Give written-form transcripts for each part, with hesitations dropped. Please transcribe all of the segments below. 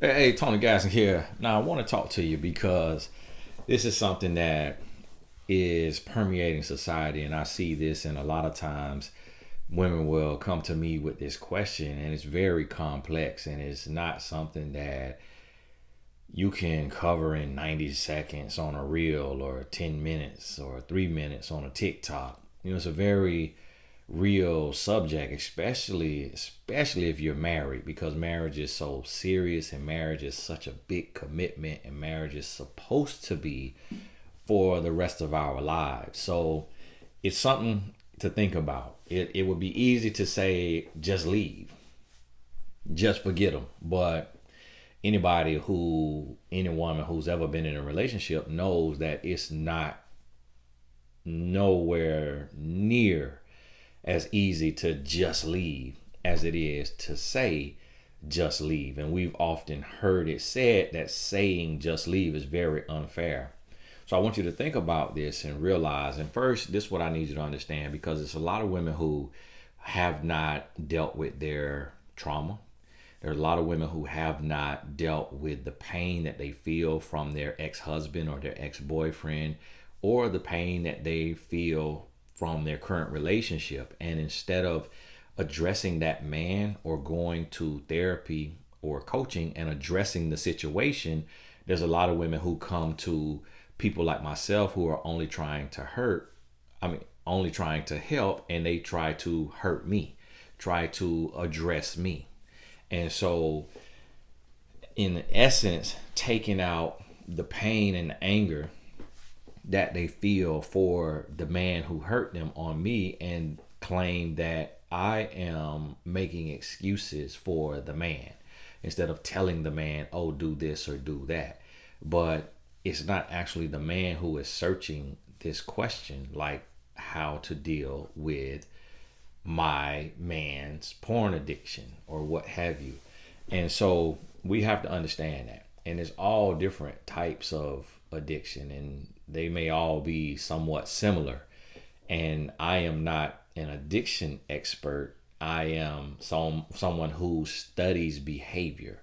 Hey, Tony Gasson here. Now, I want to talk to you because this is something that is permeating society, and I see this, and a lot of times women will come to me with this question, and it's very complex, and it's not something that you can cover in 90 seconds on a reel or 10 minutes or 3 minutes on a TikTok. It's a very real subject, especially if you're married, because marriage is so serious and marriage is such a big commitment, and marriage is supposed to be for the rest of our lives. So it's something to think about. It would be easy to say just leave, just forget them, but any woman who's ever been in a relationship knows that it's not nowhere near as easy to just leave as it is to say just leave. And we've often heard it said that saying just leave is very unfair. So I want you to think about this and realize, and first, this is what I need you to understand, because it's a lot of women who have not dealt with their trauma. There's a lot of women who have not dealt with the pain that they feel from their ex-husband or their ex-boyfriend, or the pain that they feel from their current relationship. And instead of addressing that man or going to therapy or coaching and addressing the situation, there's a lot of women who come to people like myself who are only trying to hurt. Only trying to help, and they try to hurt me, try to address me. And so, in essence, taking out the pain and the anger that they feel for the man who hurt them on me, and claim that I am making excuses for the man instead of telling the man, oh, do this or do that. But it's not actually the man who is searching this question, like how to deal with my man's porn addiction or what have you. And so we have to understand that. And there's all different types of addiction, and they may all be somewhat similar. And I am not an addiction expert. I am someone who studies behavior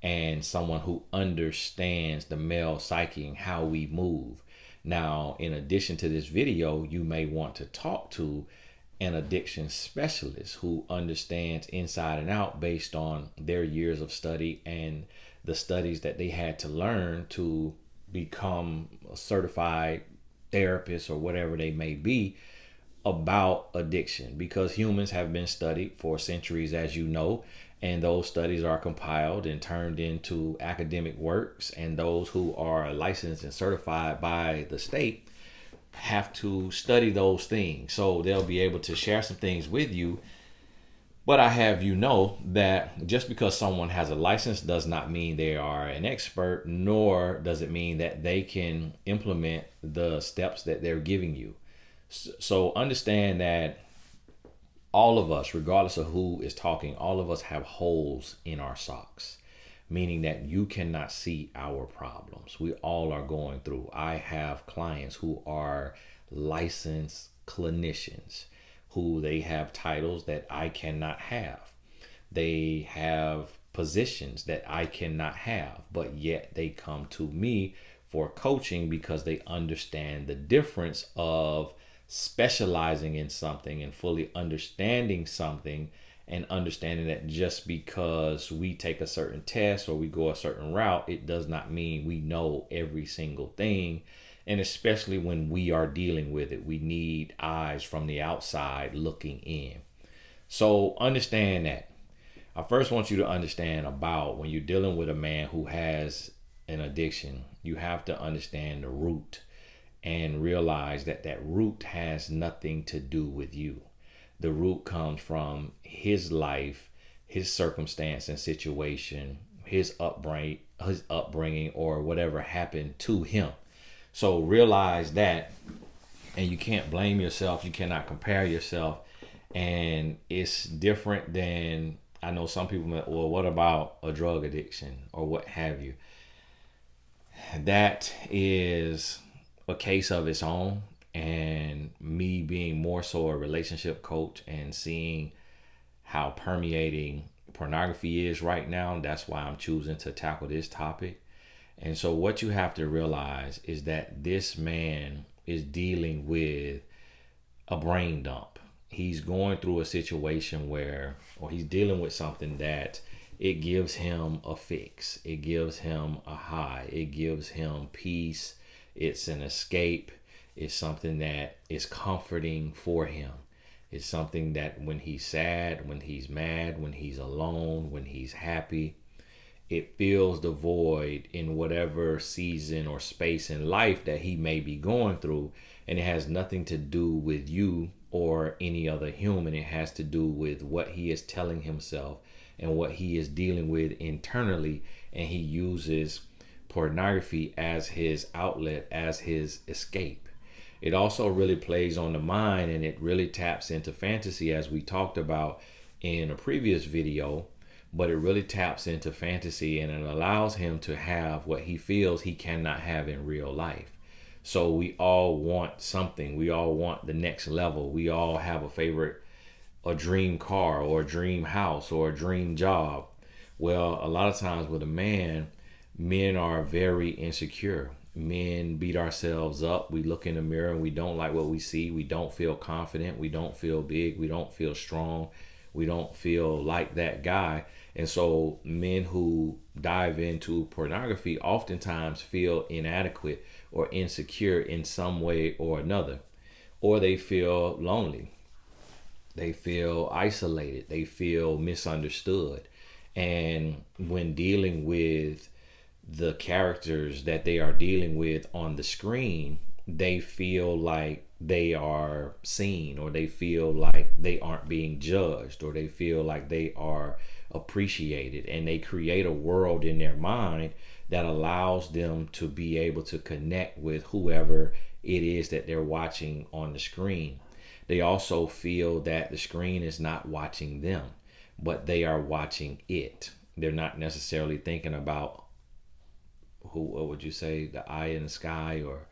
and someone who understands the male psyche and how we move. Now, in addition to this video, you may want to talk to an addiction specialist who understands inside and out based on their years of study and the studies that they had to learn to become a certified therapist or whatever they may be about addiction, because humans have been studied for centuries, as you know, and those studies are compiled and turned into academic works, and those who are licensed and certified by the state have to study those things, so they'll be able to share some things with you. But I have you know that just because someone has a license does not mean they are an expert, nor does it mean that they can implement the steps that they're giving you. So understand that all of us, regardless of who is talking, all of us have holes in our socks, meaning that you cannot see our problems. We all are going through. I have clients who are licensed clinicians, who they have titles that I cannot have. They have positions that I cannot have, but yet they come to me for coaching because they understand the difference of specializing in something and fully understanding something, and understanding that just because we take a certain test or we go a certain route, it does not mean we know every single thing. And especially when we are dealing with it, we need eyes from the outside looking in. So understand that. I first want you to understand about when you're dealing with a man who has an addiction, you have to understand the root and realize that that root has nothing to do with you. The root comes from his life, his circumstance and situation, his upbringing, or whatever happened to him. So realize that, and you can't blame yourself. You cannot compare yourself. And it's different than, I know some people, well, what about a drug addiction or what have you? That is a case of its own. And me being more so a relationship coach and seeing how pornography is right now. That's why I'm choosing to tackle this topic. And so what you have to realize is that this man is dealing with a brain dump. He's going through a situation where, or he's dealing with something that it gives him a fix. It gives him a high. It gives him peace. It's an escape. It's something that is comforting for him. It's something that when he's sad, when he's mad, when he's alone, when he's happy, it fills the void in whatever season or space in life that he may be going through. And it has nothing to do with you or any other human. It has to do with what he is telling himself and what he is dealing with internally. And he uses pornography as his outlet, as his escape. It also really plays on the mind, and it really taps into fantasy, as we talked about in a previous video. But it really taps into fantasy, and it allows him to have what he feels he cannot have in real life. So we all want something. We all want the next level. We all have a favorite, a dream car or a dream house or a dream job. Well, a lot of times with a man, men are very insecure. Men beat ourselves up. We look in the mirror and we don't like what we see. We don't feel confident. We don't feel big. We don't feel strong. We don't feel like that guy. And so men who dive into pornography oftentimes feel inadequate or insecure in some way or another. Or they feel lonely. They feel isolated. They feel misunderstood. And when dealing with the characters that they are dealing with on the screen, they feel like they are seen, or they feel like they aren't being judged, or they feel like they are appreciated, and they create a world in their mind that allows them to be able to connect with whoever it is that they're watching on the screen. They also feel that the screen is not watching them, but they are watching it. They're not necessarily thinking about who, what would you say, the eye in the sky, or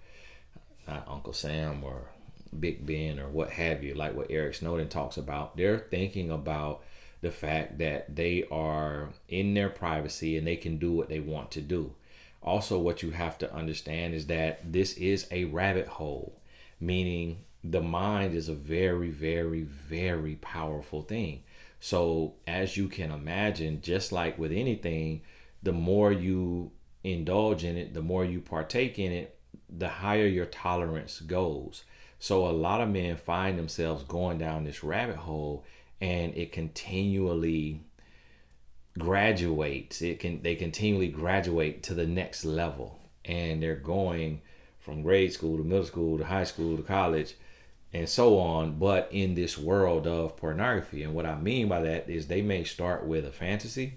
not Uncle Sam or Big Ben or what have you, like what Eric Snowden talks about. They're thinking about the fact that they are in their privacy and they can do what they want to do. Also, what you have to understand is that this is a rabbit hole, meaning the mind is a very, very, very powerful thing. So as you can imagine, just like with anything, the more you indulge in it, the more you partake in it, the higher your tolerance goes. So a lot of men find themselves going down this rabbit hole, and it continually graduates. They continually graduate to the next level, and they're going from grade school to middle school to high school to college and so on, but in this world of pornography. And what I mean by that is they may start with a fantasy,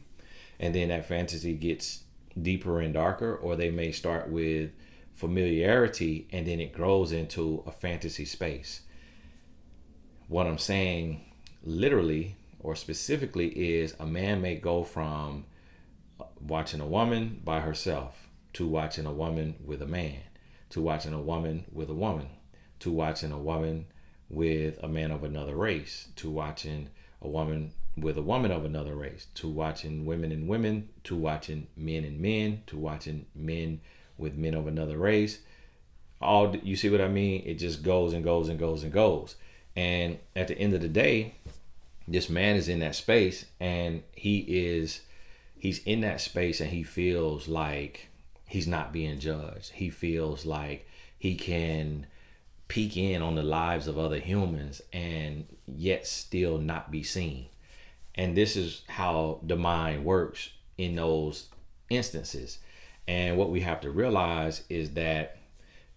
and then that fantasy gets deeper and darker, or they may start with familiarity and then it grows into a fantasy space. What I'm saying literally or specifically is a man may go from watching a woman by herself to watching a woman with a man, to watching a woman with a woman, to watching a woman with a man of another race, to watching a woman with a woman of another race, to watching women and women, to watching men and men, to watching men with men of another race. All, you see what I mean? It just goes and goes and goes and goes. And at the end of the day, this man is in that space, and he's in that space, and he feels like he's not being judged. He feels like he can peek in on the lives of other humans and yet still not be seen. And this is how the mind works in those instances. And what we have to realize is that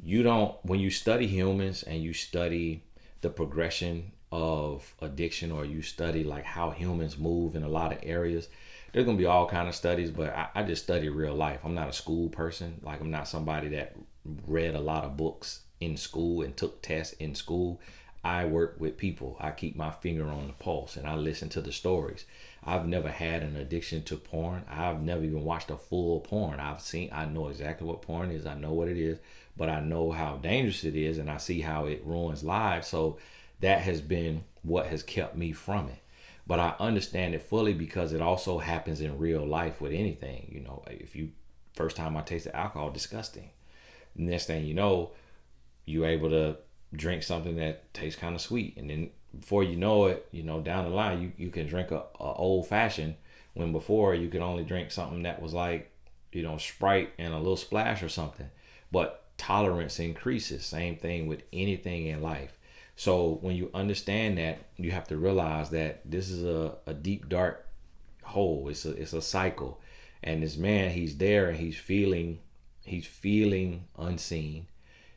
when you study humans and you study the progression of addiction, or you study like how humans move in a lot of areas, there's going to be all kind of studies, but I just study real life. I'm not a school person. Like, I'm not somebody that read a lot of books in school and took tests in school. I work with people. I keep my finger on the pulse and I listen to the stories. I've never had an addiction to porn. I've never even watched a full porn. I know exactly what porn is. I know what it is, but I know how dangerous it is, and I see how it ruins lives. So that has been what has kept me from it. but I understand it fully because it also happens in real life with anything. You know, if you first time I tasted alcohol, disgusting. Next thing you know, you're able to drink something that tastes kind of sweet, and then before you know it, you know, down the line, you can drink a old fashioned, when before you could only drink something that was like, you know, Sprite and a little splash or something. But tolerance increases. Same thing with anything in life. So when you understand that, you have to realize that this is a deep dark hole. It's a cycle. And this man, he's there and he's feeling unseen.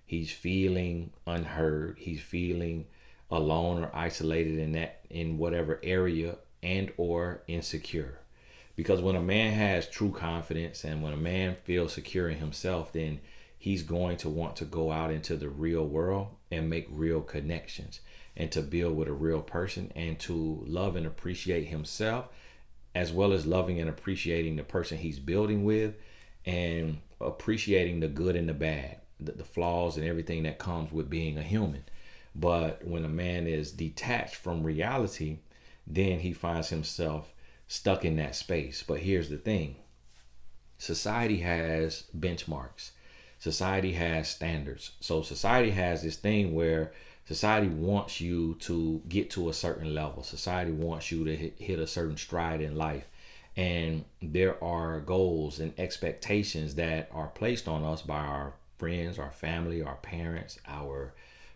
He's feeling unheard. He's feeling alone or isolated in whatever area, and or insecure. Because when a man has true confidence and when a man feels secure in himself, then he's going to want to go out into the real world and make real connections and to build with a real person and to love and appreciate himself, as well as loving and appreciating the person he's building with, and appreciating the good and the bad, the flaws and everything that comes with being a human. But when a man is detached from reality, then he finds himself stuck in that space. But here's the thing: society has benchmarks, society has standards. So society has this thing where society wants you to get to a certain level, society wants you to hit a certain stride in life. And there are goals and expectations that are placed on us by our friends, our family, our parents, our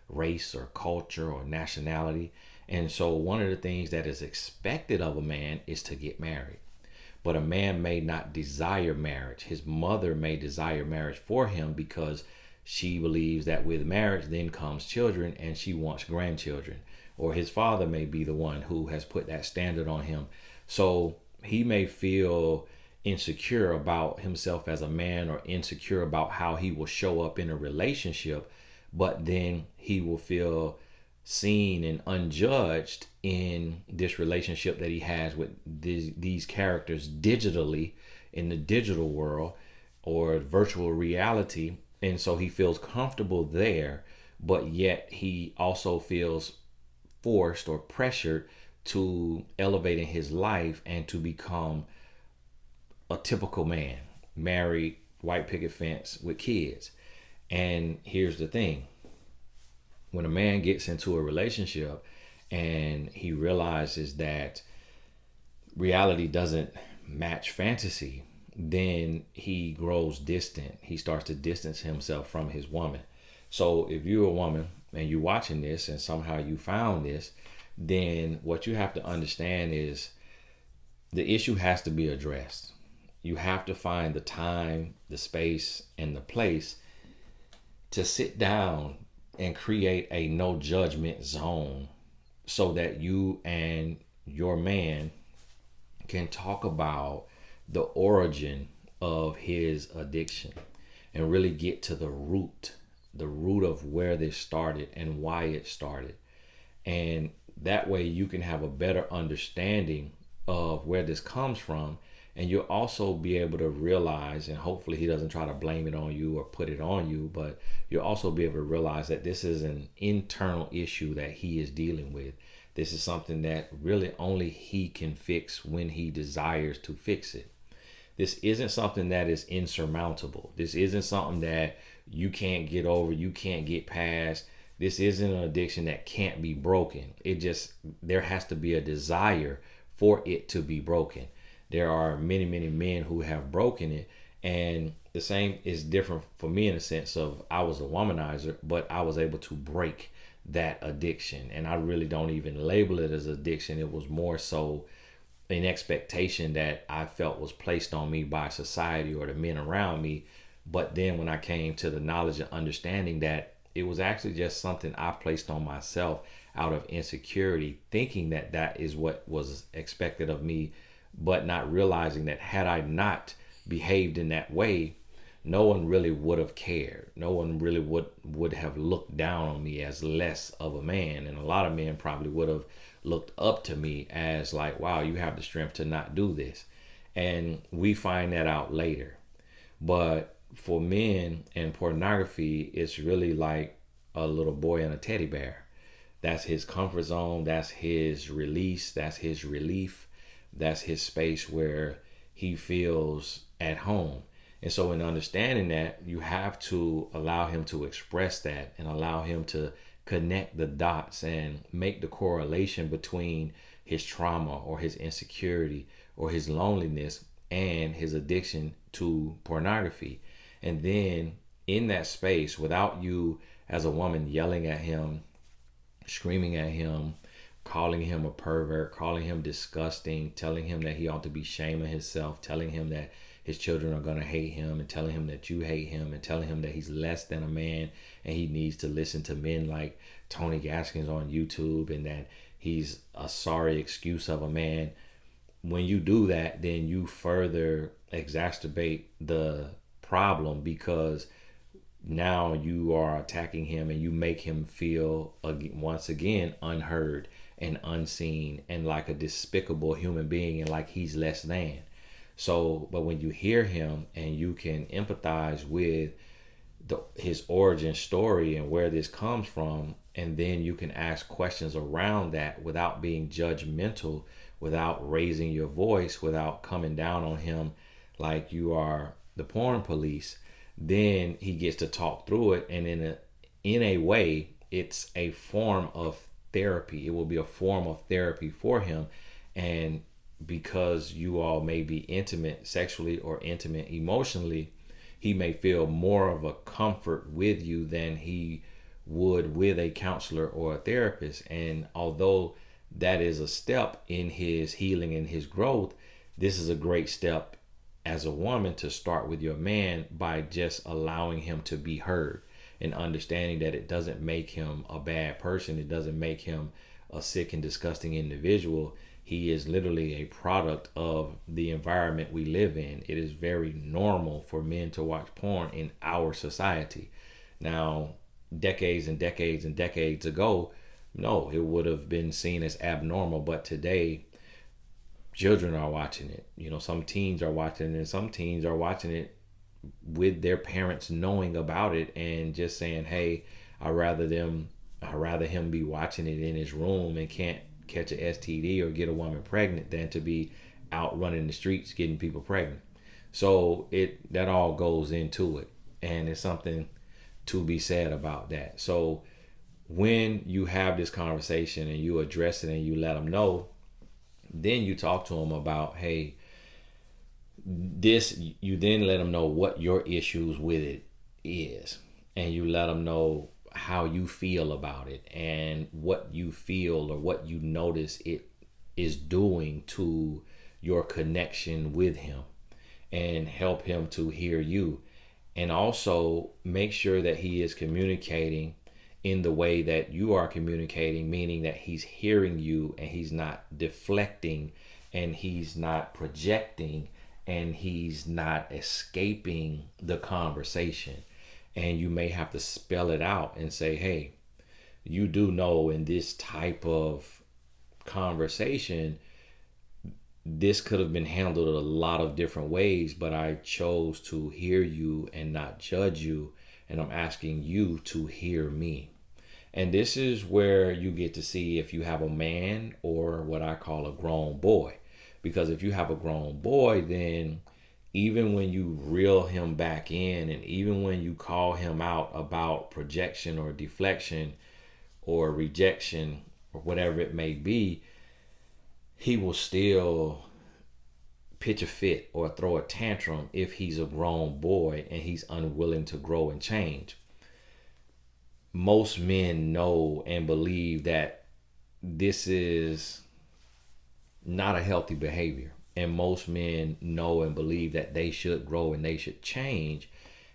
race or culture or nationality. And so one of the things that is expected of a man is to get married. But a man may not desire marriage. His mother may desire marriage for him because she believes that with marriage then comes children and she wants grandchildren. Or his father may be the one who has put that standard on him. So he may feel insecure about himself as a man, or insecure about how he will show up in a relationship, but then he will feel seen and unjudged in this relationship that he has with these characters digitally in the digital world or virtual reality. And so he feels comfortable there, but yet he also feels forced or pressured to elevate in his life and to become a typical man, married, white picket fence with kids. And here's the thing: when a man gets into a relationship and he realizes that reality doesn't match fantasy, then he grows distant. He starts to distance himself from his woman. So if you're a woman and you're watching this and somehow you found this, then what you have to understand is the issue has to be addressed. You have to find the time, the space, and the place to sit down and create a no judgment zone so that you and your man can talk about the origin of his addiction and really get to the root of where this started and why it started. And that way you can have a better understanding of where this comes from. And you'll also be able to realize, and hopefully he doesn't try to blame it on you or put it on you, but you'll also be able to realize that this is an internal issue that he is dealing with. This is something that really only he can fix when he desires to fix it. This isn't something that is insurmountable. This isn't something that you can't get over, you can't get past. This isn't an addiction that can't be broken. There has to be a desire for it to be broken. There are many, many men who have broken it. And the same is different for me in the sense of I was a womanizer, but I was able to break that addiction. And I really don't even label it as addiction. It was more so an expectation that I felt was placed on me by society or the men around me. But then when I came to the knowledge and understanding that it was actually just something I placed on myself out of insecurity, thinking that that is what was expected of me, but not realizing that had I not behaved in that way, no one really would have cared. No one really would have looked down on me as less of a man. And a lot of men probably would have looked up to me as like, wow, you have the strength to not do this. And we find that out later. But for men and pornography, it's really like a little boy and a teddy bear. That's his comfort zone. That's his release. That's his relief. That's his space where he feels at home. And so, in understanding that, you have to allow him to express that and allow him to connect the dots and make the correlation between his trauma or his insecurity or his loneliness and his addiction to pornography. And then in that space, without you as a woman yelling at him, screaming at him, calling him a pervert, calling him disgusting, telling him that he ought to be ashamed of himself, telling him that his children are going to hate him, and telling him that you hate him, and telling him that he's less than a man and he needs to listen to men like Tony Gaskins on YouTube, and that he's a sorry excuse of a man. When you do that, then you further exacerbate the problem, because now you are attacking him and you make him feel once again unheard and unseen and like a despicable human being and like he's less than. So, but when you hear him and you can empathize with his origin story and where this comes from, and then you can ask questions around that without being judgmental, without raising your voice, without coming down on him like you are the porn police, then he gets to talk through it. And in a way, it's a form of therapy. It will be a form of therapy for him. And because you all may be intimate sexually or intimate emotionally, he may feel more of a comfort with you than he would with a counselor or a therapist. And although that is a step in his healing and his growth, this is a great step as a woman to start with your man by just allowing him to be heard and understanding that it doesn't make him a bad person. It doesn't make him a sick and disgusting individual. He is literally a product of the environment we live in. It is very normal for men to watch porn in our society. Now, decades and decades and decades ago, no, it would have been seen as abnormal. But today, children are watching it. Some teens are watching it, and some teens are watching it with their parents knowing about it and just saying, hey, I'd rather him be watching it in his room and can't catch a STD or get a woman pregnant than to be out running the streets getting people pregnant. So that all goes into it, and it's something to be said about that. So when you have this conversation and you address it and you let them know, then you talk to them about, hey, this, you then let them know what your issues with it is, and you let them know how you feel about it and what you feel or what you notice it is doing to your connection with him, and help him to hear you. And also make sure that he is communicating in the way that you are communicating, meaning that he's hearing you and he's not deflecting and he's not projecting and he's not escaping the conversation. And you may have to spell it out and say, hey, you do know in this type of conversation, this could have been handled a lot of different ways, but I chose to hear you and not judge you. And I'm asking you to hear me. And this is where you get to see if you have a man or what I call a grown boy. Because if you have a grown boy, then even when you reel him back in, and even when you call him out about projection or deflection or rejection or whatever it may be, he will still pitch a fit or throw a tantrum if he's a grown boy and he's unwilling to grow and change. Most men know and believe that this is not a healthy behavior. And most men know and believe that they should grow and they should change.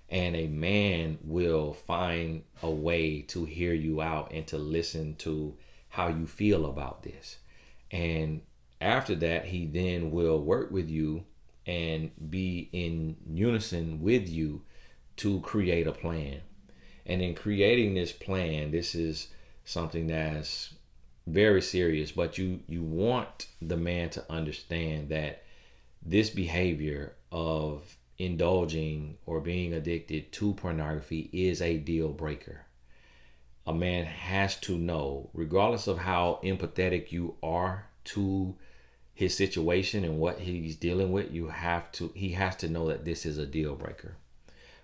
And a man will find a way to hear you out and to listen to how you feel about this. And after that, he then will work with you and be in unison with you to create a plan. And in creating this plan, this is something that's very serious, but you want the man to understand that this behavior of indulging or being addicted to pornography is a deal breaker. a man has to know, regardless of how empathetic you are to his situation and what he's dealing with, he has to know that this is a deal breaker.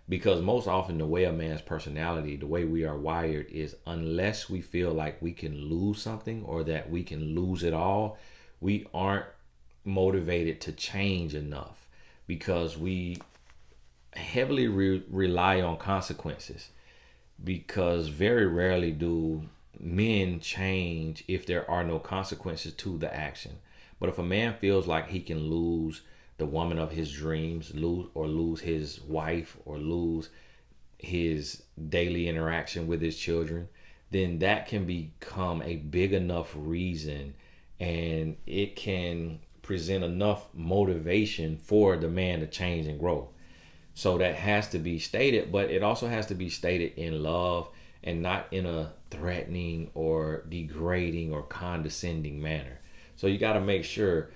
Because most often the way a man's personality, the way we are wired is, unless we feel like we can lose something or that we can lose it all, we aren't motivated to change enough, because we heavily rely on consequences, because very rarely do men change if there are no consequences to the action. But if a man feels like he can lose the woman of his dreams, lose his wife, or lose his daily interaction with his children, then that can become a big enough reason, and it can present enough motivation for the man to change and grow. So that has to be stated, but it also has to be stated in love and not in a threatening or degrading or condescending manner. So you got to make sure,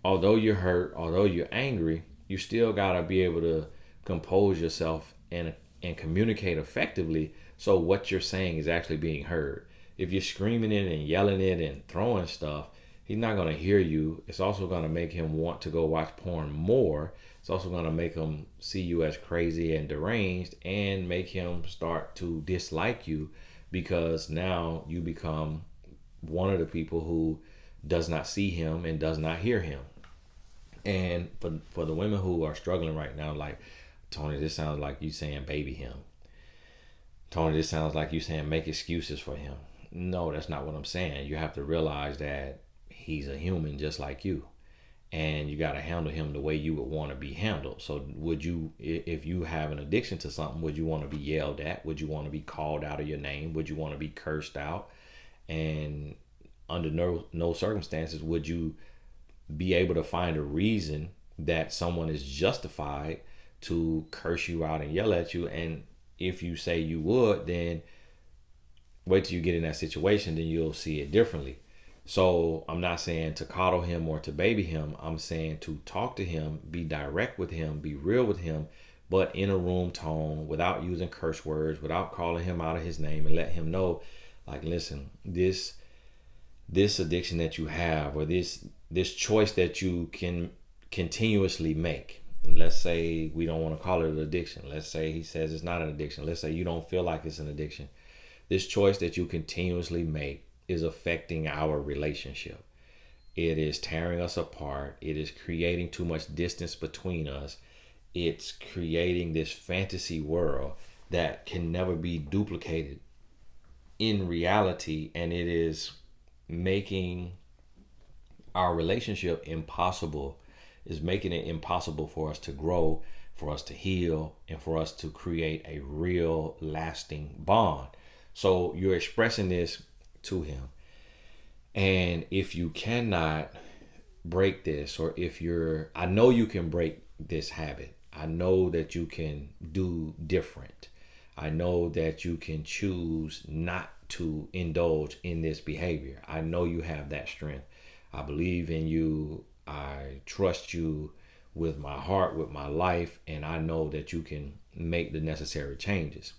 although you're hurt, although you're angry, you still got to be able to compose yourself and communicate effectively, so what you're saying is actually being heard. If you're screaming it and yelling it and throwing stuff, he's not going to hear you. It's also going to make him want to go watch porn more. It's also going to make him see you as crazy and deranged, and make him start to dislike you, because now you become one of the people who does not see him and does not hear him. And for the women who are struggling right now, like, Tony, this sounds like you saying baby him. Tony, this sounds like you saying make excuses for him. No, that's not what I'm saying. You have to realize that he's a human just like you, and you got to handle him the way you would want to be handled. So would you, if you have an addiction to something, would you want to be yelled at? Would you want to be called out of your name? Would you want to be cursed out? And under no circumstances would you be able to find a reason that someone is justified to curse you out and yell at you. And if you say you would, then wait till you get in that situation, then you'll see it differently. So I'm not saying to coddle him or to baby him. I'm saying to talk to him, be direct with him, be real with him, but in a room tone, without using curse words, without calling him out of his name, and let him know, like, listen, this addiction that you have, or this choice that you can continuously make. Let's say we don't want to call it an addiction. Let's say he says it's not an addiction. Let's say you don't feel like it's an addiction. This choice that you continuously make is affecting our relationship. It is tearing us apart. It is creating too much distance between us. It's creating this fantasy world that can never be duplicated in reality, and it is making our relationship impossible, is making it impossible for us to grow, for us to heal, and for us to create a real lasting bond. So you're expressing this to him. And if you cannot break this, or I know you can break this habit. I know that you can do different. I know that you can choose not to indulge in this behavior. I know you have that strength. I believe in you. I trust you with my heart, with my life, and I know that you can make the necessary changes.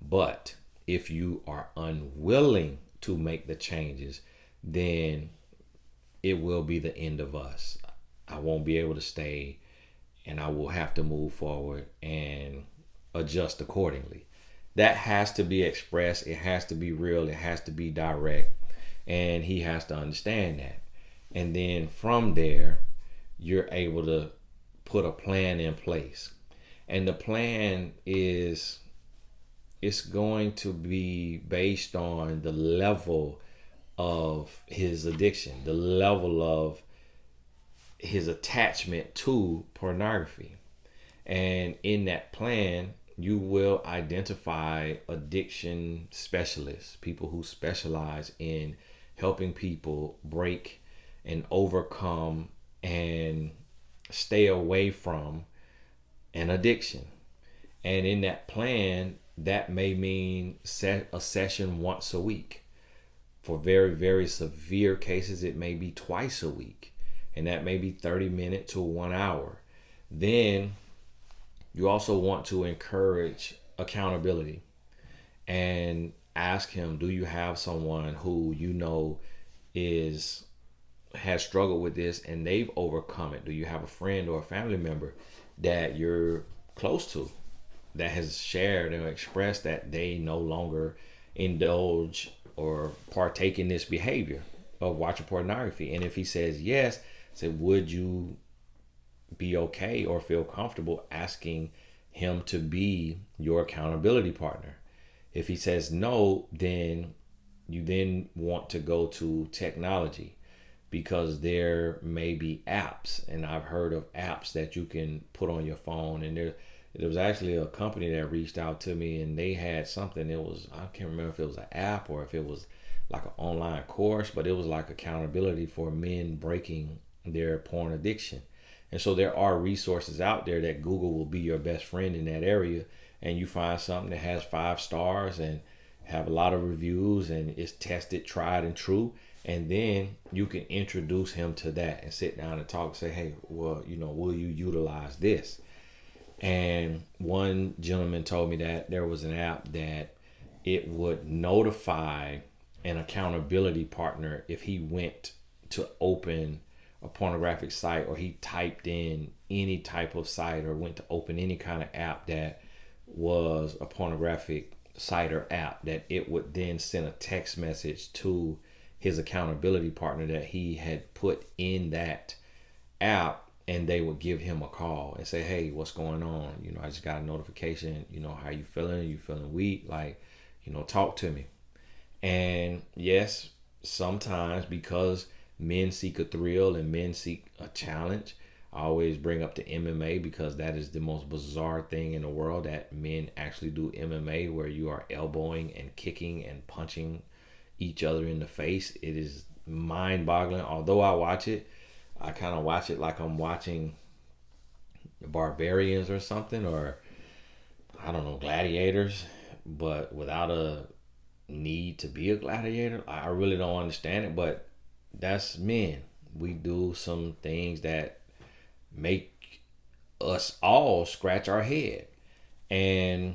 But if you are unwilling to make the changes, then it will be the end of us. I won't be able to stay, and I will have to move forward and adjust accordingly. That has to be expressed. It has to be real. It has to be direct. And he has to understand that. And then from there, you're able to put a plan in place. And the plan is, it's going to be based on the level of his addiction, the level of his attachment to pornography. And in that plan, you will identify addiction specialists, people who specialize in helping people break and overcome and stay away from an addiction. And in that plan, that may mean set a session once a week. For very, very severe cases, it may be twice a week. And that may be 30 minutes to 1 hour. Then you also want to encourage accountability. And ask him, do you have someone who you know is has struggled with this and they've overcome it? Do you have a friend or a family member that you're close to that has shared and expressed that they no longer indulge or partake in this behavior of watching pornography? And if he says yes, say, would you be okay or feel comfortable asking him to be your accountability partner? If he says no, then you then want to go to technology, because there may be apps, and I've heard of apps that you can put on your phone. And there was actually a company that reached out to me, and they had something. It was, I can't remember if it was an app or if it was like an online course, but it was like accountability for men breaking their porn addiction. And so there are resources out there that Google will be your best friend in that area, and you find something that has 5 stars and have a lot of reviews and is tested, tried and true, and then you can introduce him to that and sit down and talk, say, hey, well, will you utilize this? And one gentleman told me that there was an app that it would notify an accountability partner if he went to open a pornographic site, or he typed in any type of site, or went to open any kind of app that was a pornographic site or app, that it would then send a text message to his accountability partner that he had put in that app, and they would give him a call and say, hey, what's going on? I just got a notification. How you feeling? You feeling weak? Like, talk to me. And yes, sometimes because men seek a thrill and men seek a challenge, I always bring up the MMA, because that is the most bizarre thing in the world, that men actually do MMA, where you are elbowing and kicking and punching each other in the face. It is mind-boggling. Although I watch it, I kind of watch it like I'm watching the Barbarians or something, or I don't know, gladiators, but without a need to be a gladiator. I really don't understand it, but that's men. We do some things that make us all scratch our head. And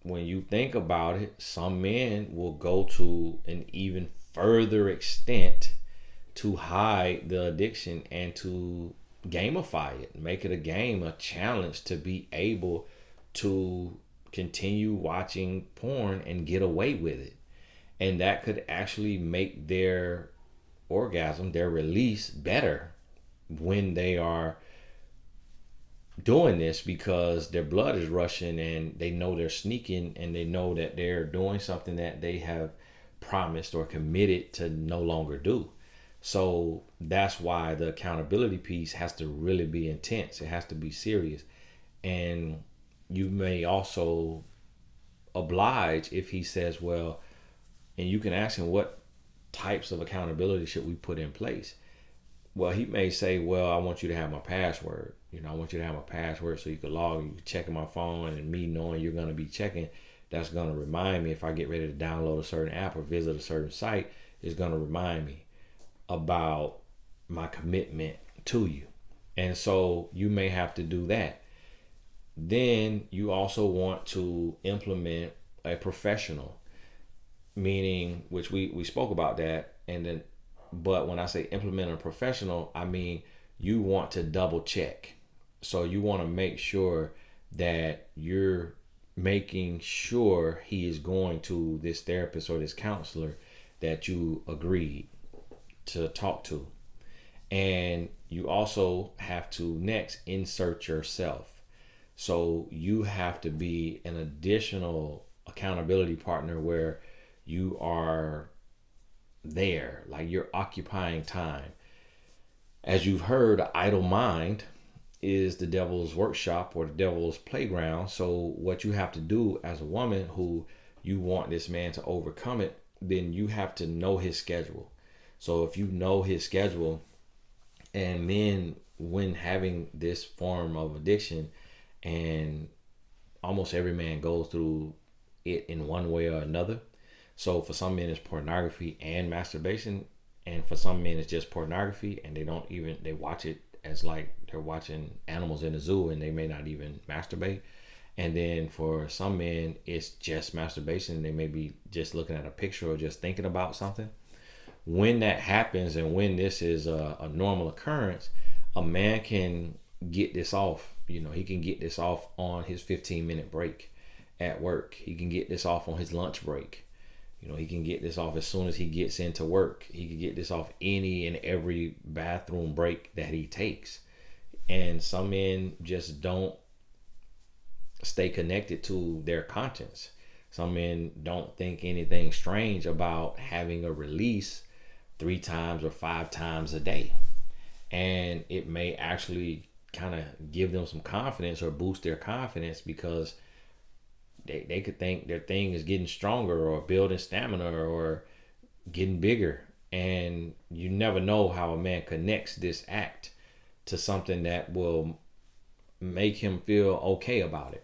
when you think about it, some men will go to an even further extent to hide the addiction and to gamify it, make it a game, a challenge, to be able to continue watching porn and get away with it. And that could actually make their orgasm, their release, better when they are doing this, because their blood is rushing and they know they're sneaking, and they know that they're doing something that they have promised or committed to no longer do. So that's why the accountability piece has to really be intense. It has to be serious. And you may also oblige if he says, well, and you can ask him, what types of accountability should we put in place? Well, he may say, well, I want you to have my password. I want you to have my password so you can log, you can check my phone, and me knowing you're going to be checking, that's going to remind me if I get ready to download a certain app or visit a certain site, it's going to remind me about my commitment to you. And so you may have to do that. Then you also want to implement a professional, meaning, which we spoke about that, and then, but when I say implement a professional, I mean you want to double check. So you want to make sure that you're making sure he is going to this therapist or this counselor that you agreed to talk to. And you also have to next insert yourself. So you have to be an additional accountability partner where you are there, like you're occupying time. As you've heard, idle mind is the devil's workshop or the devil's playground. So what you have to do as a woman who you want this man to overcome it, then you have to know his schedule. So if you know his schedule, and men, when having this form of addiction, and almost every man goes through it in one way or another. So for some men it's pornography and masturbation, and for some men it's just pornography, and they watch it as like they're watching animals in the zoo, and they may not even masturbate. And then for some men, it's just masturbation. They may be just looking at a picture or just thinking about something. When that happens and when this is a normal occurrence, a man can get this off. He can get this off on his 15-minute break at work. He can get this off on his lunch break. He can get this off as soon as he gets into work. He can get this off any and every bathroom break that he takes. And some men just don't stay connected to their conscience. Some men don't think anything strange about having a release 3 times or 5 times a day. And it may actually kind of give them some confidence or boost their confidence, because they could think their thing is getting stronger or building stamina or getting bigger. And you never know how a man connects this act to something that will make him feel okay about it.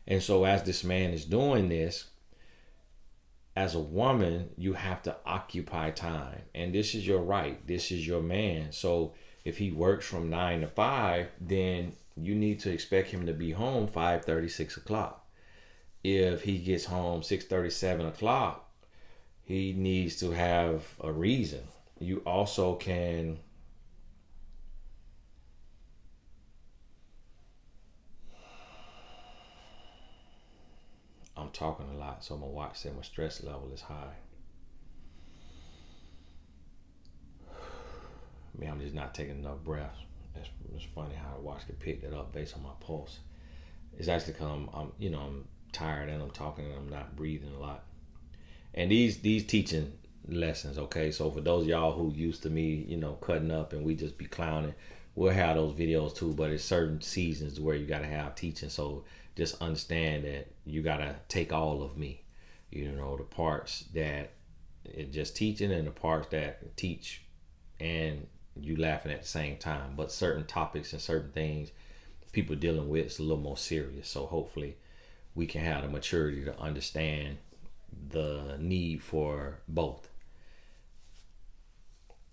And so as this man is doing this, as a woman, you have to occupy time. And this is your right. This is your man. So if he works from 9 to 5, then you need to expect him to be home 5:30, 6 o'clock. If he gets home 6:30, 7 o'clock, he needs to have a reason. You also can I'm talking a lot, so I'm gonna watch that my stress level is high. I'm just not taking enough breaths. It's funny how the watch can pick that up based on my pulse. It's actually because I'm tired and I'm talking and I'm not breathing a lot. And these teaching lessons, okay. So for those of y'all who used to me, cutting up and we just be clowning, we'll have those videos too. But it's certain seasons where you gotta have teaching. So just understand that you gotta take all of me. The parts that it just teaching and the parts that teach and you laughing at the same time. But certain topics and certain things people dealing with is a little more serious. So hopefully we can have the maturity to understand the need for both.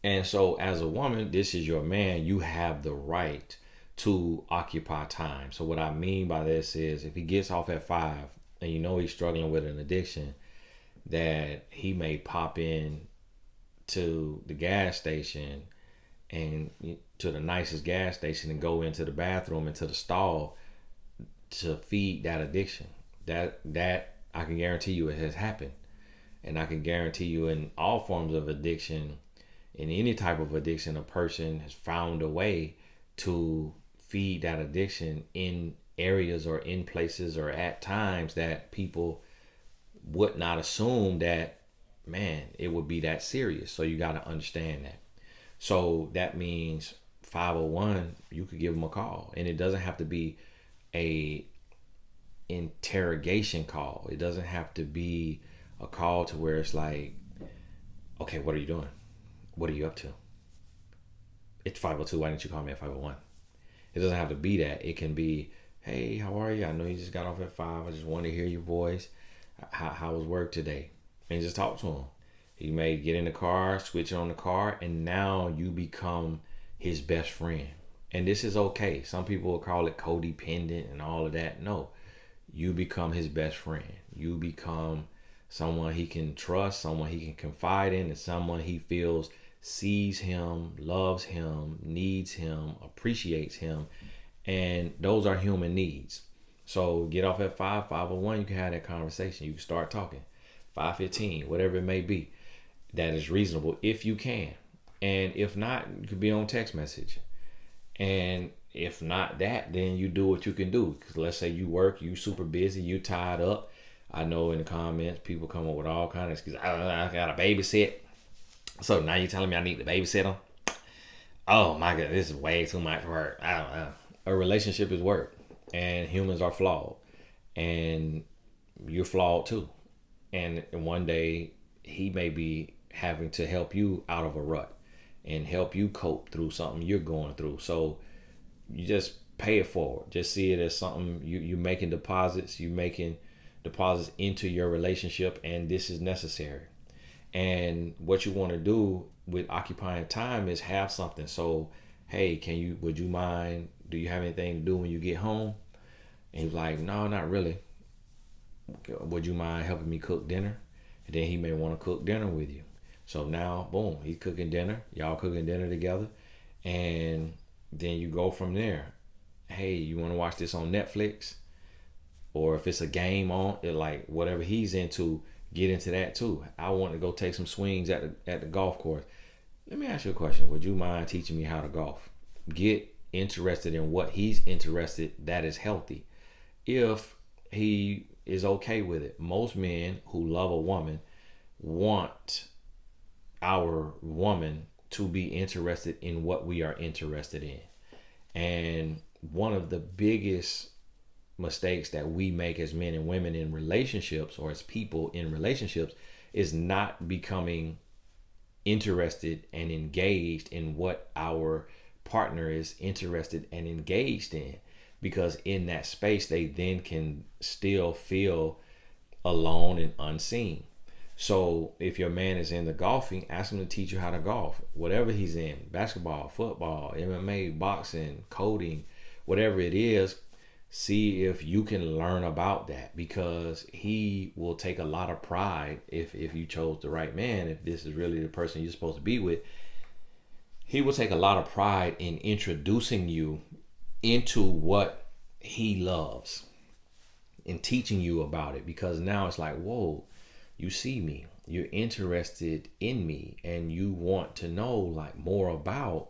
And so as a woman, this is your man. You have the right to occupy time. So what I mean by this is, if he gets off at 5 and he's struggling with an addiction, that he may pop in to the gas station and to the nicest gas station and go into the bathroom, into the stall to feed that addiction. That I can guarantee you it has happened. And I can guarantee you in all forms of addiction, in any type of addiction, a person has found a way to feed that addiction in areas or in places or at times that people would not assume that, man, it would be that serious. So you got to understand that. So that means 501, you could give them a call, and it doesn't have to be a interrogation call. It doesn't have to be a call to where it's like, okay, what are you doing? What are you up to? It's 502. Why didn't you call me at 501? It doesn't have to be that. It can be, hey, how are you? I know you just got off at 5. I just want to hear your voice. How was work today? And just talk to him. He may get in the car, switch it on the car, and now you become his best friend. And this is okay. Some people will call it codependent and all of that. No, you become his best friend. You become someone he can trust, someone he can confide in, and someone he feels sees him, loves him, needs him, appreciates him. And those are human needs. So get off at 5:01, you can have that conversation. You can start talking. 5:15, whatever it may be. That is reasonable if you can. And if not, you could be on text message. And if not that, then you do what you can do. Because let's say you work, you super busy, you tied up. I know in the comments, people come up with all kinds of excuses. I got to babysit. So now you're telling me I need to babysit them? Oh my God, this is way too much work. I don't know. A relationship is work. And humans are flawed. And you're flawed too. And one day he may be having to help you out of a rut and help you cope through something you're going through. So you just pay it forward. Just see it as something you're making deposits. You're making deposits into your relationship, and this is necessary. And what you want to do with occupying time is have something. So, hey, would you mind, do you have anything to do when you get home? And he was like, no, not really. Would you mind helping me cook dinner? And then he may want to cook dinner with you. So now, boom, he's cooking dinner. Y'all cooking dinner together. And then you go from there. Hey, you want to watch this on Netflix? Or if it's a game on, like whatever he's into, get into that too. I want to go take some swings at the golf course. Let me ask you a question. Would you mind teaching me how to golf? Get interested in what he's interested. That is healthy. If he is okay with it. Most men who love a woman want our woman to be interested in what we are interested in. And one of the biggest mistakes that we make as men and women in relationships, or as people in relationships, is not becoming interested and engaged in what our partner is interested and engaged in. Because in that space, they then can still feel alone and unseen. So if your man is into golfing, ask him to teach you how to golf. Whatever he's in, basketball, football, MMA, boxing, coding, whatever it is, see if you can learn about that, because he will take a lot of pride if you chose the right man, if this is really the person you're supposed to be with. He will take a lot of pride in introducing you into what he loves and teaching you about it, because now it's like, whoa, you see me, you're interested in me, and you want to know like more about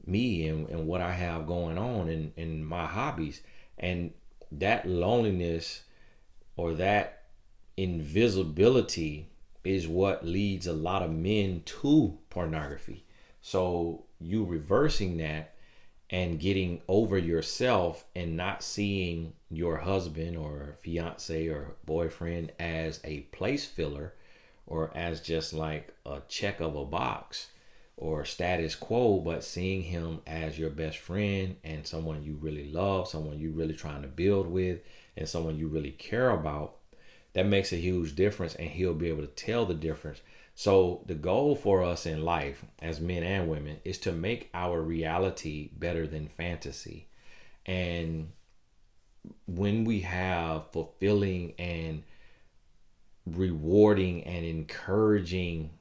me and what I have going on and my hobbies. And that loneliness or that invisibility is what leads a lot of men to pornography. So you reversing that and getting over yourself and not seeing your husband or fiance or boyfriend as a place filler or as just like a check of a box or status quo, but seeing him as your best friend and someone you really love, someone you really trying to build with, and someone you really care about, that makes a huge difference, and he'll be able to tell the difference. So the goal for us in life as men and women is to make our reality better than fantasy. And when we have fulfilling and rewarding and encouraging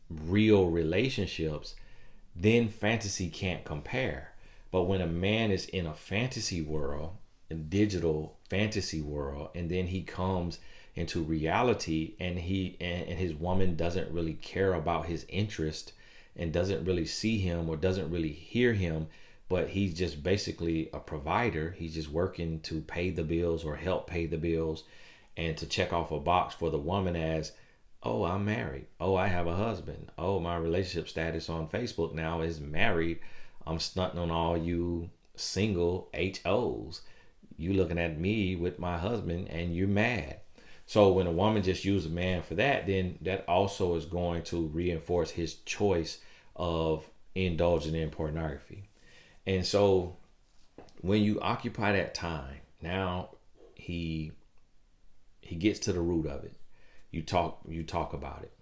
real relationships, then fantasy can't compare. But when a man is in a fantasy world, a digital fantasy world, and then he comes into reality and his woman doesn't really care about his interest and doesn't really see him or doesn't really hear him, but he's just basically a provider. He's just working to pay the bills or help pay the bills and to check off a box for the woman as, oh, I'm married. Oh, I have a husband. Oh, my relationship status on Facebook now is married. I'm stunting on all you single HOs. You looking at me with my husband and you're mad. So when a woman just uses a man for that, then that also is going to reinforce his choice of indulging in pornography. And so when you occupy that time, now he gets to the root of it. You talk about it.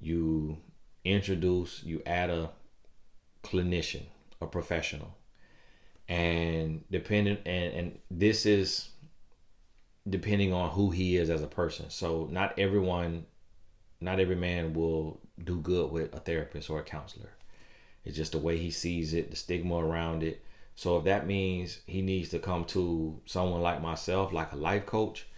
You introduce, you add a clinician, a professional. And this is depending on who he is as a person. So not every man will do good with a therapist or a counselor. It's just the way he sees it, the stigma around it. So if that means he needs to come to someone like myself, like a life coach,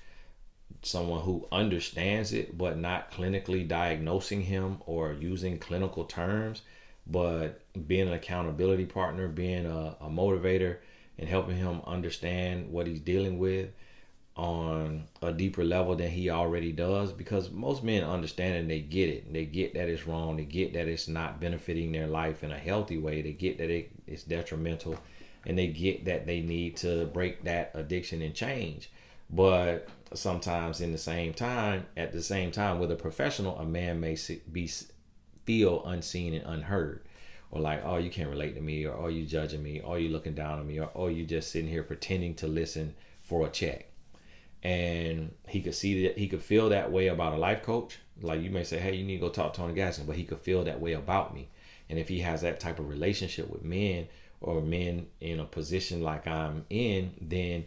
someone who understands it, but not clinically diagnosing him or using clinical terms, but being an accountability partner, being a motivator, and helping him understand what he's dealing with on a deeper level than he already does. Because most men understand and they get it. They get that it's wrong. They get that it's not benefiting their life in a healthy way. They get that it's detrimental, and they get that they need to break that addiction and change. But sometimes at the same time with a professional, a man may feel unseen and unheard, or like, oh, you can't relate to me, or oh, you judging me, or you looking down on me, or oh, you just sitting here pretending to listen for a check. And he could see that, he could feel that way about a life coach. Like you may say, hey, you need to go talk to Tony Gaston, but he could feel that way about me. And if he has that type of relationship with men, or men in a position like I'm in, then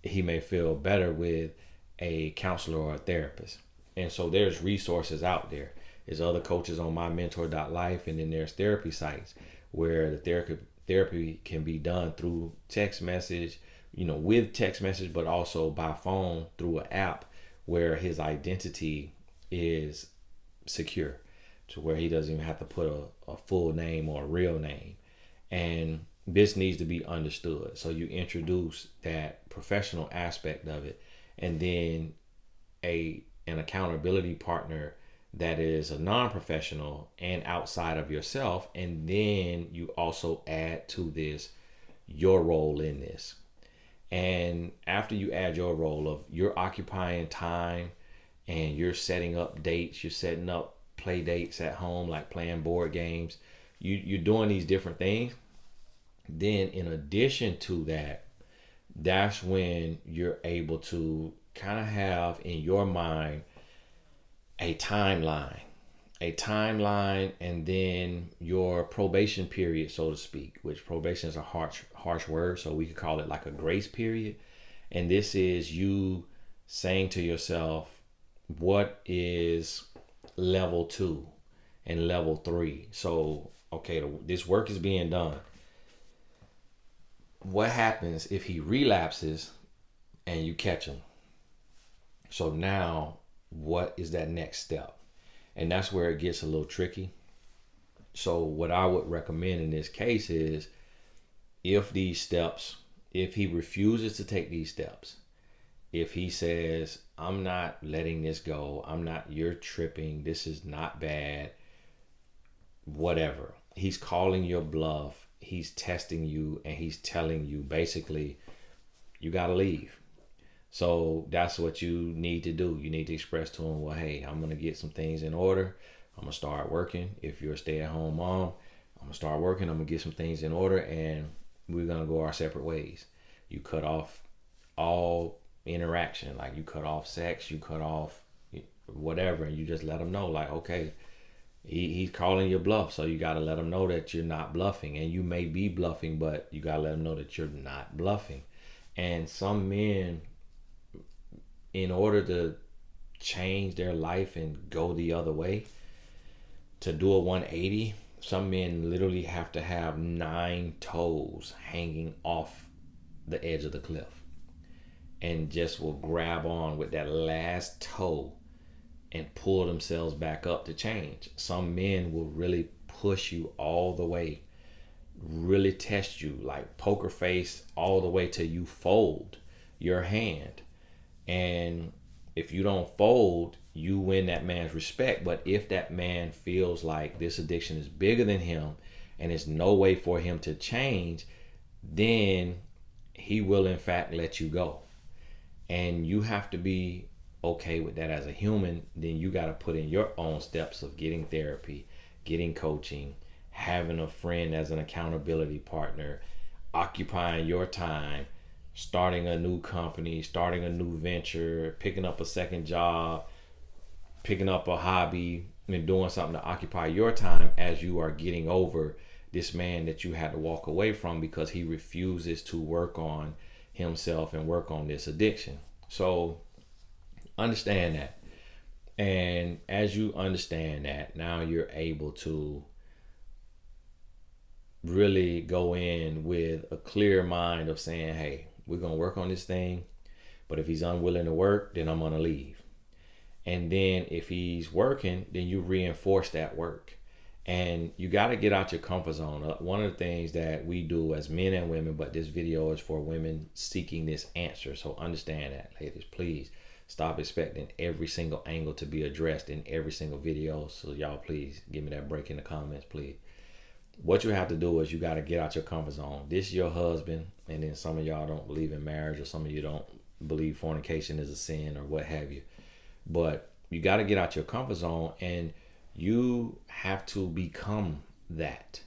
he may feel better with a counselor or a therapist. And so there's resources out there. There's other coaches on mymentor.life, and then there's therapy sites where the therapy can be done through text message, with text message, but also by phone through an app where his identity is secure, to where he doesn't even have to put a full name or a real name. And this needs to be understood. So you introduce that professional aspect of it, and then an accountability partner that is a non-professional and outside of yourself. And then you also add to this your role in this. And after you add your role of you're occupying time and you're setting up dates, you're setting up play dates at home, like playing board games, you're doing these different things. Then in addition to that, that's when you're able to kind of have in your mind a timeline, and then your probation period, so to speak, which probation is a harsh word. So we could call it like a grace period. And this is you saying to yourself, what is level 2 and level 3? So, okay, this work is being done. What happens if he relapses and you catch him? So now, what is that next step? And that's where it gets a little tricky. So what I would recommend in this case is, if he refuses to take these steps, if he says, I'm not letting this go, you're tripping, this is not bad, whatever, he's calling your bluff, he's testing you, and he's telling you basically, you got to leave. So that's what you need to do. You need to express to him, well, hey, I'm going to get some things in order. I'm going to start working. If you're a stay-at-home mom, I'm going to start working. I'm going to get some things in order, and we're going to go our separate ways. You cut off all interaction. Like you cut off sex, you cut off whatever, and you just let him know, like, okay, he's calling your bluff. So you got to let him know that you're not bluffing. And you may be bluffing, but you got to let him know that you're not bluffing. And some men, in order to change their life and go the other way, to do a 180, some men literally have to have 9 toes hanging off the edge of the cliff, and just will grab on with that last toe and pull themselves back up to change. Some men will really push you all the way, really test you like poker face all the way till you fold your hand. And if you don't fold, you win that man's respect. But if that man feels like this addiction is bigger than him and there's no way for him to change, then he will in fact let you go. And you have to be okay with that as a human. Then you got to put in your own steps of getting therapy, getting coaching, having a friend as an accountability partner, occupying your time, starting a new company, starting a new venture, picking up a second job, picking up a hobby, and doing something to occupy your time as you are getting over this man that you had to walk away from because he refuses to work on himself and work on this addiction. So understand that. And as you understand that, now you're able to really go in with a clear mind of saying, hey, we're going to work on this thing, but if he's unwilling to work, then I'm going to leave. And then if he's working, then you reinforce that work. And you got to get out your comfort zone. One of the things that we do as men and women, but this video is for women seeking this answer. So understand that, ladies, please stop expecting every single angle to be addressed in every single video. So y'all, please give me that break in the comments, please. What you have to do is you got to get out your comfort zone. This is your husband, and then some of y'all don't believe in marriage, or some of you don't believe fornication is a sin, or what have you. But you got to get out your comfort zone, and you have to become that.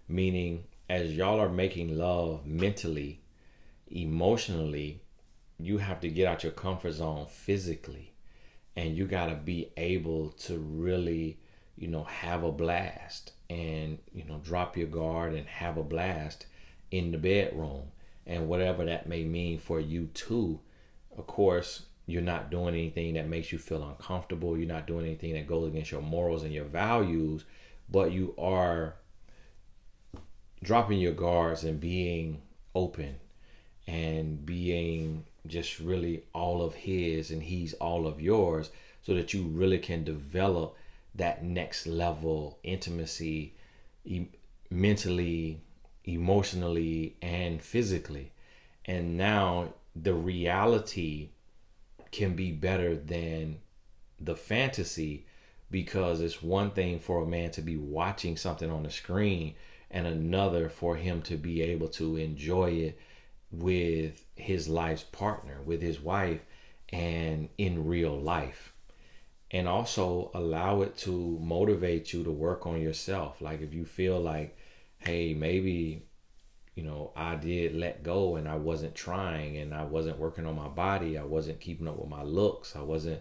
Meaning, as y'all are making love mentally, emotionally, you have to get out your comfort zone physically, and you got to be able to really, have a blast and, drop your guard and have a blast in the bedroom. and whatever that may mean for you too. Of course, you're not doing anything that makes you feel uncomfortable. You're not doing anything that goes against your morals and your values, but you are dropping your guards and being open and being just really all of his and he's all of yours, so that you really can develop that next level intimacy, mentally, emotionally, and physically. And now the reality can be better than the fantasy, because it's one thing for a man to be watching something on the screen and another for him to be able to enjoy it with his life's partner, with his wife, and in real life. And also allow it to motivate you to work on yourself. Like if you feel like, hey, maybe, I did let go and I wasn't trying and I wasn't working on my body, I wasn't keeping up with my looks, I wasn't,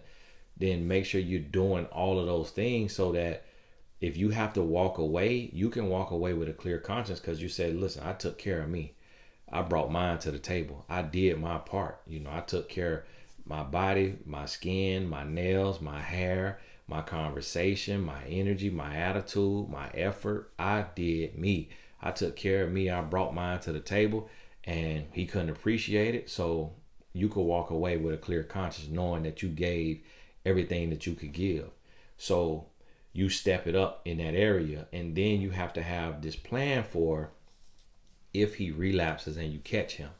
then make sure you're doing all of those things, so that if you have to walk away, you can walk away with a clear conscience, because you said, listen, I took care of me. I brought mine to the table. I did my part. I took care of my body, my skin, my nails, my hair, my conversation, my energy, my attitude, my effort. I did me. I took care of me. I brought mine to the table, and he couldn't appreciate it. So you could walk away with a clear conscience, knowing that you gave everything that you could give. So you step it up in that area, and then you have to have this plan for if he relapses and you catch him,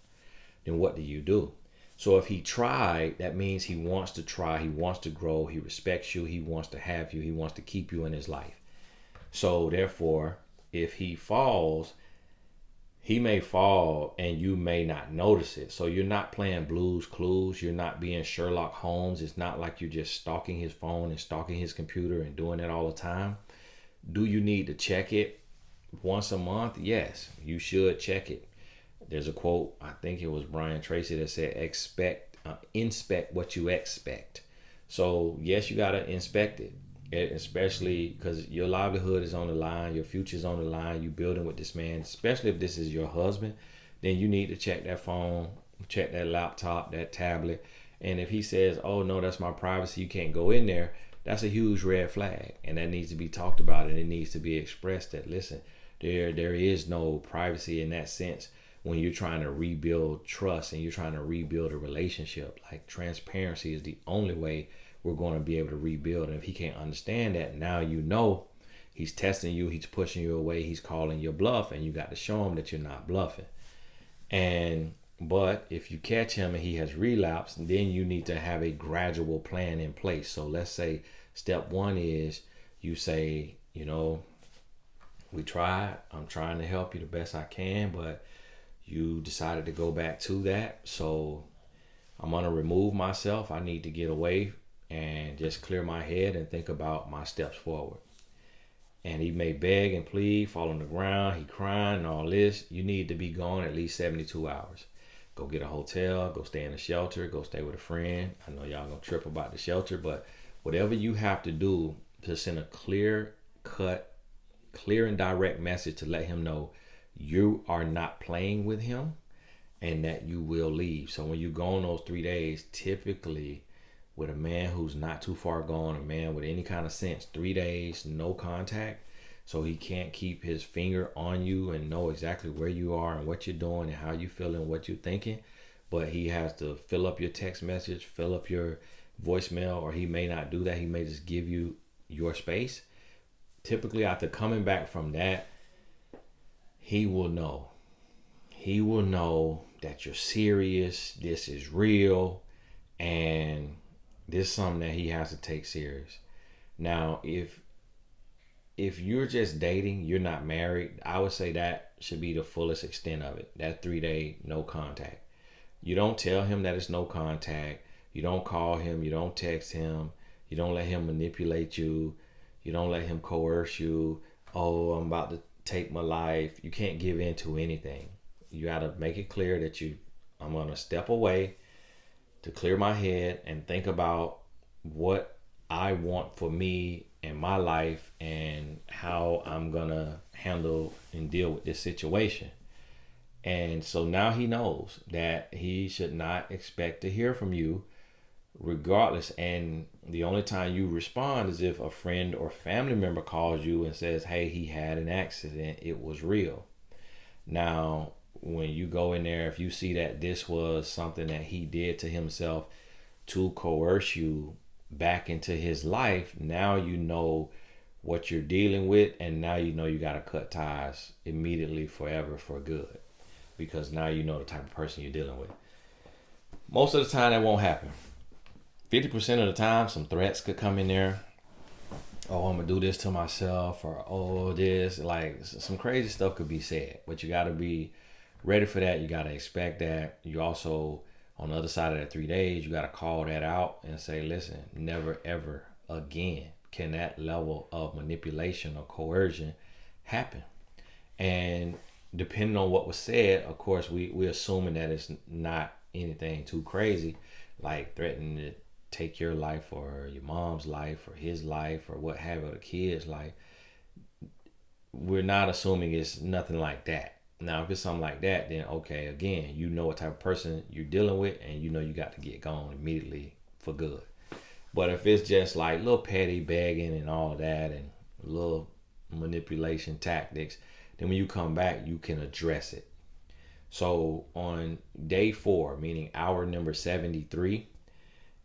then what do you do? So if he tried, that means he wants to try, he wants to grow, he respects you, he wants to have you, he wants to keep you in his life. So therefore, if he falls, he may fall and you may not notice it. So you're not playing Blue's Clues. You're not being Sherlock Holmes. It's not like you're just stalking his phone and stalking his computer and doing it all the time. Do you need to check it once a month? Yes, you should check it. There's a quote, I think it was Brian Tracy, that said, inspect what you expect. So yes, you got to inspect it, especially because your livelihood is on the line, your future is on the line, you building with this man, especially if this is your husband. Then you need to check that phone, check that laptop, that tablet. And if he says, oh no, that's my privacy, you can't go in there, that's a huge red flag, and that needs to be talked about, and it needs to be expressed that, listen, there is no privacy in that sense when you're trying to rebuild trust and you're trying to rebuild a relationship. Like, transparency is the only way we're going to be able to rebuild. And if he can't understand that, now he's testing you, he's pushing you away, he's calling your bluff, and you got to show him that you're not bluffing. But if you catch him and he has relapsed, then you need to have a gradual plan in place. So let's say step one is you say, we tried, I'm trying to help you the best I can, but you decided to go back to that. So I'm going to remove myself. I need to get away and just clear my head and think about my steps forward. And he may beg and plead, fall on the ground, he crying and all this. You need to be gone at least 72 hours. Go get a hotel, go stay in a shelter, go stay with a friend. I know y'all gonna trip about the shelter, but whatever you have to do to send a clear and direct message to let him know you are not playing with him and that you will leave. So when you go on those 3 days, typically with a man who's not too far gone, a man with any kind of sense, 3 days, no contact. So he can't keep his finger on you and know exactly where you are and what you're doing and how you feel and what you're thinking. But he has to fill up your text message, fill up your voicemail, or he may not do that. He may just give you your space. Typically, after coming back from that, he will know. He will know that you're serious, this is real, and this is something that he has to take serious. Now, if you're just dating, you're not married, I would say that should be the fullest extent of it. That 3 day no contact. You don't tell him that it's no contact. You don't call him. You don't text him. You don't let him manipulate you. You don't let him coerce you. Oh, I'm about to take my life. You can't give in to anything. You got to make it clear that I'm going to step away to clear my head and think about what I want for me and my life and how I'm going to handle and deal with this situation. And so now he knows that he should not expect to hear from you regardless. And the only time you respond is if a friend or family member calls you and says, hey, he had an accident, it was real. Now, when you go in there, if you see that this was something that he did to himself to coerce you back into his life, now you know what you're dealing with, and now you know you got to cut ties immediately, forever, for good, because now you know the type of person you're dealing with. Most of the time that won't happen. 50% of the time, some threats could come in there. Oh, I'm gonna do this to myself, or oh, this, like some crazy stuff could be said. But you got to be ready for that. You got to expect that. You also, on the other side of that 3 days, you got to call that out and say, listen, never ever again can that level of manipulation or coercion happen. And depending on what was said, of course, we're assuming that it's not anything too crazy, like threatening to take your life or your mom's life or his life or what have you, the kid's life. We're not assuming it's nothing like that. Now, if it's something like that, then okay, again, you know what type of person you're dealing with, and you know you got to get gone immediately for good. But if it's just like little petty begging and all that and little manipulation tactics, then when you come back, you can address it. So on day 4, meaning hour number 73,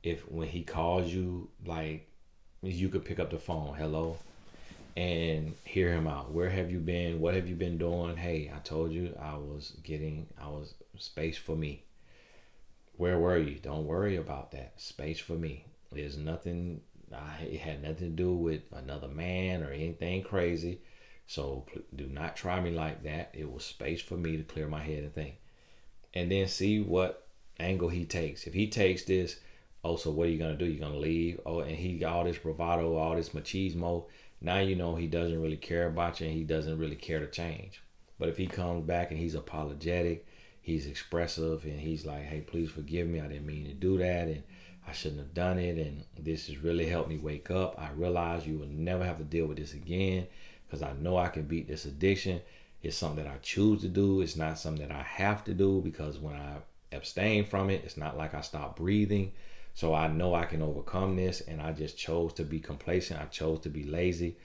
if when he calls you, like, you could pick up the phone, hello, and hear him out. Where have you been? What have you been doing? Hey, I told you I was space for me. Where were you? Don't worry about that. Space for me. There's nothing, it had nothing to do with another man or anything crazy. So do not try me like that. It was space for me to clear my head and think. And then see what angle he takes. If he takes this, oh, so what are you going to do? You're going to leave? Oh, and he got all this bravado, all this machismo. Now you know he doesn't really care about you, and he doesn't really care to change. But if he comes back and he's apologetic, he's expressive, and he's like, hey, please forgive me. I didn't mean to do that, and I shouldn't have done it, and this has really helped me wake up. I realize you will never have to deal with this again, because I know I can beat this addiction. It's something that I choose to do. It's not something that I have to do, because when I abstain from it, it's not like I stop breathing. So I know I can overcome this, and I just chose to be complacent. I chose to be lazy,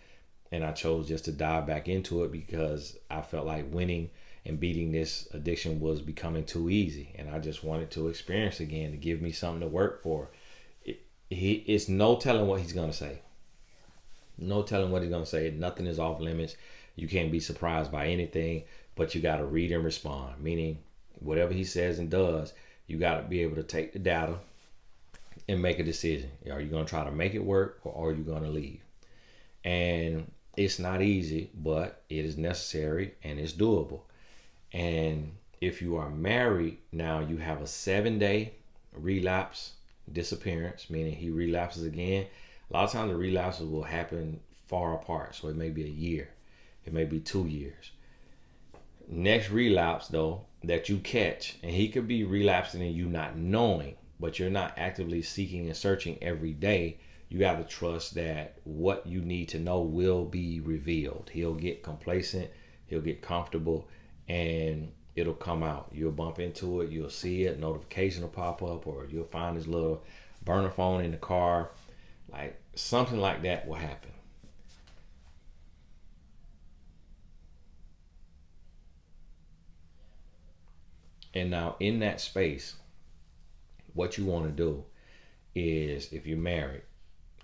and I chose just to dive back into it because I felt like winning and beating this addiction was becoming too easy, and I just wanted to experience again, to give me something to work for. It's no telling what he's going to say. No telling what he's going to say. Nothing is off limits. You can't be surprised by anything, but you got to read and respond, meaning whatever he says and does, you got to be able to take the data and make a decision. Are you going to try to make it work, or are you going to leave? And it's not easy, but it is necessary and it's doable. And if you are married, now you have a 7-day relapse disappearance, meaning he relapses again. A lot of times the relapses will happen far apart. So it may be a year. It may be 2 years. Next relapse, though, that you catch, and he could be relapsing and you not knowing, but you're not actively seeking and searching every day. You got to trust that what you need to know will be revealed. He'll get complacent. He'll get comfortable, and it'll come out. You'll bump into it. You'll see it. Notification will pop up, or you'll find his little burner phone in the car. Like something like that will happen. And now in that space, what you want to do is, if you're married,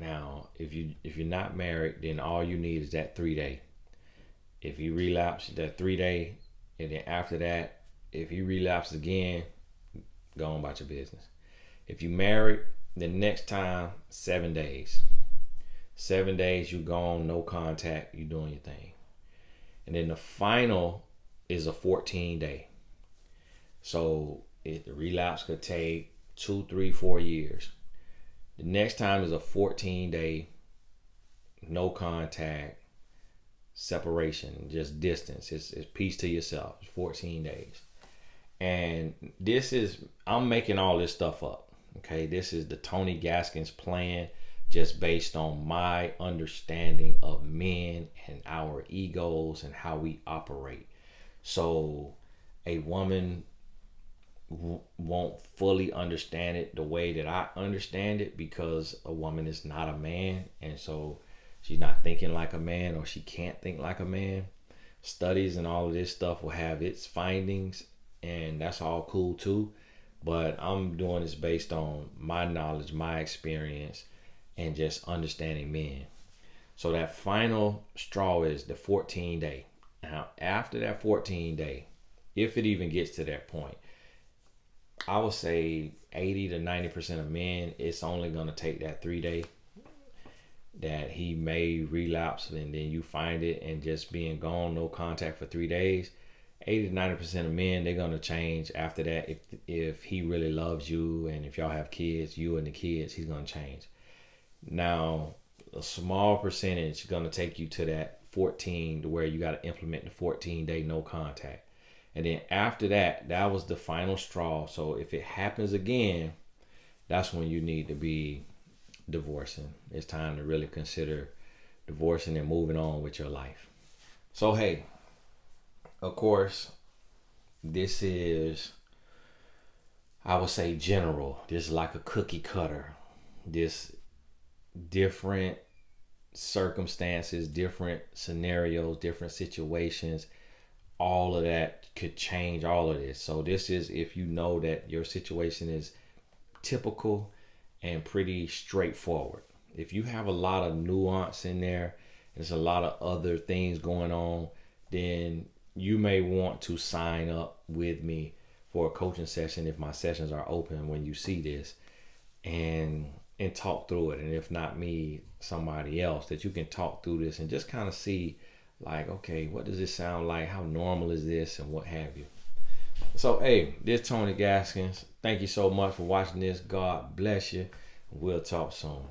now if you're not married, then all you need is that 3-day. If you relapse, that 3-day, and then after that, if you relapse again, go on about your business. If you married, the next time, 7 days. 7 days, you gone, no contact, you doing your thing. And then the final is a 14-day. So if the relapse could take 2, 3, 4 years. The next time is a 14-day, no contact, separation, just distance. It's peace to yourself. It's 14 days. And this is, I'm making all this stuff up. Okay, this is the Tony Gaskins plan, just based on my understanding of men and our egos and how we operate. So a woman won't fully understand it the way that I understand it, because a woman is not a man, and so she's not thinking like a man, or she can't think like a man. Studies and all of this stuff will have its findings, and that's all cool too. But I'm doing this based on my knowledge, my experience, and just understanding men. So that final straw is the 14 day. Now, after that 14 day, if it even gets to that point, I would say 80 to 90% of men, it's only going to take that 3 day that he may relapse, and then you find it and just being gone, no contact for 3 days. 80 to 90% of men, they're going to change after that. If he really loves you, and if y'all have kids, you and the kids, he's going to change. Now, a small percentage is going to take you to that 14, to where you got to implement the 14 day no contact. And then after that, that was the final straw. So if it happens again, that's when you need to be divorcing. It's time to really consider divorcing and moving on with your life. So hey, of course, this is, I would say, general. This is like a cookie cutter. This different circumstances, different scenarios, different situations, all of that could change all of this. So this is if you know that your situation is typical and pretty straightforward. If you have a lot of nuance in there, there's a lot of other things going on, then you may want to sign up with me for a coaching session if my sessions are open when you see this, and talk through it. And if not me, somebody else, that you can talk through this and just kind of see, like, okay, what does this sound like? How normal is this? And what have you. So, hey, this is Tony Gaskins. Thank you so much for watching this. God bless you. We'll talk soon.